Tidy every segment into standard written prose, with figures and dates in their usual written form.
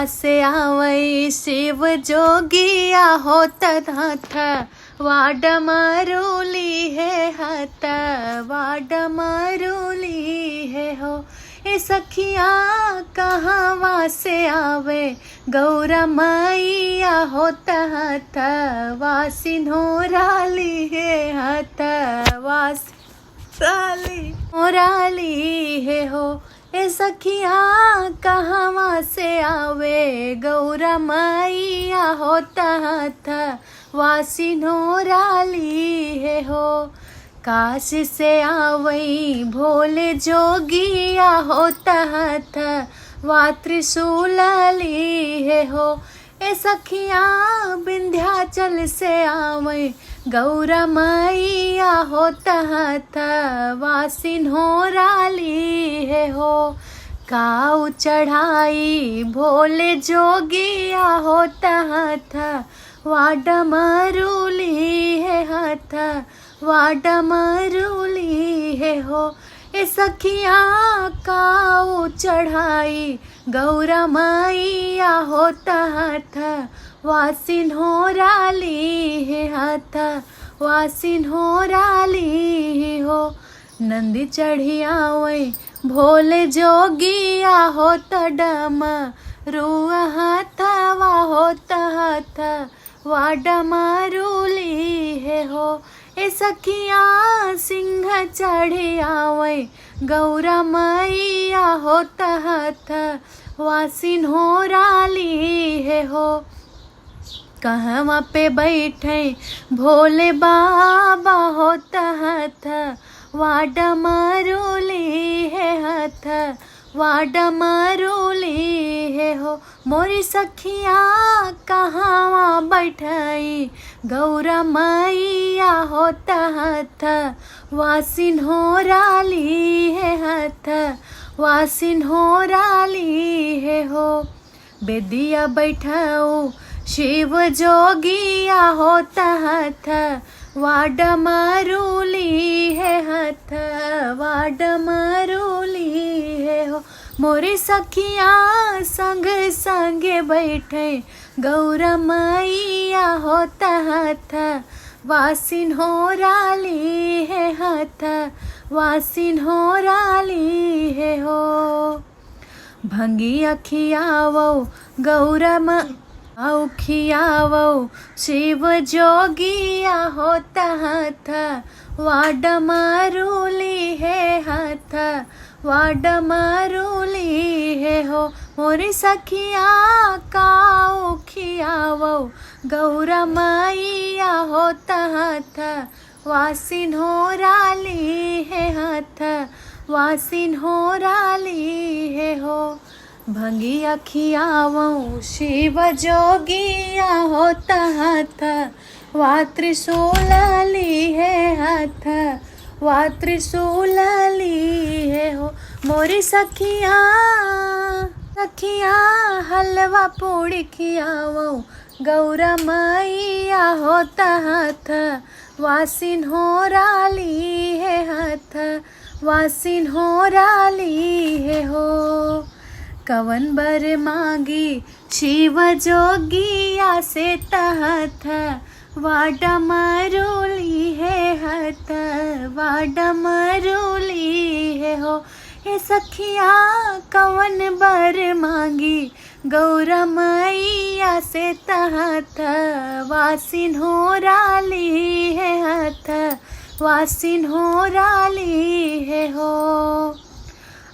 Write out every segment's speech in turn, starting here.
वासे आवै शिव जोगिया होत हाथ वाड मारुली है हाथ वाड मारुली है हो। ए सखिया कहाँ से आवे गौरा मैया होत हाथ वासिन्होराली है हाथ वासिन्होराली मोराली है हो। ए सखिया कहाँ से आवे गौरा मैया होत हाथ वासिन्होराली है हो। काशी से आवई भोले जोगिया होत हाथ वा त्रिशूलली है हो। ए सखिया विंध्याचल से आवई गौरा मैया होत हाथ वासिन्होराली है हो। काऊ चढ़ाई भोले जोगिया होत हाथ वाड मारुली है हाथ वाड मारुली है हो। ए सखिया काऊ चढ़ाई गौरा मैया होत हाथ वासिन्होराली है हाथ वासिन्होराली हो। नंदी चढ़ी आवै भोले जोगिया होत डम रुआ हाथ वा होत हाथ वाड मारुली है हो। ए सखिया सिंह चढ़ी आवै गौरा मैया होत हाथ वासिन्होराली है हो। कहवा पे बैठे भोले बाबा होत हाथ वाड मारुली है हाथ वाड मारुली है हो। मोरी सखिया कहाँ बैठाई गौरा मैया होत हाथ वासिन्होराली है हाथ वासिन्होराली है हो। बेदिया बैठाऊ शिव जोगिया होत हाथ वाड मारुली है हाथ वाड मारुली है हो। मोरी सखिया संग संगे बैठे गौरा मैया होत हाथ वासिन्होराली है हाथ वासिन्होराली है हो। भंगिया खियावो गौरा औ खियावो शिव जोगिया होत हाथ वाड मारुली है हाथ वाड मारुली है हो। मोरी सखिया काऊ खियावो गौरा मैया होत हाथ वासिन्होराली है हाथ वासिन्होराली है हो। भंगिया खियावो शिव जोगिया होत हाथ वा त्रिशूलली है हाथ वा त्रिशूलली है हो। मोरी सखिया सखिया हलवा पूड़ी खियावो गौरा मैया होत हाथ वासिन्होराली है हाथ वासिन्होराली है हो। कवन बर मांगी शिव जोगिया से हाथ वाड मारुली है हाथ वाड मारुली है हो। ए सखिया कवन बर मांगी गौरा मैया से हाथ वासिन्होराली है हाथ वासिन्होराली है हो।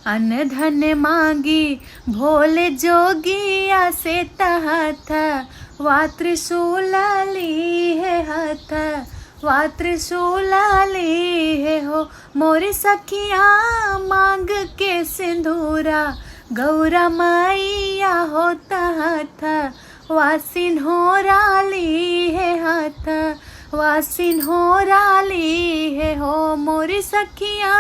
अन्न धन मांगी भोले जोगिया से हाथ वा त्रिशूलली है हाथ वा त्रिशूलली है हो। मोरी सखिया मांग के सिंदूरा गौरा मैया होत हाथ वासिन्होराली है हाथ वासिन्होराली है हो। मोरी सखिया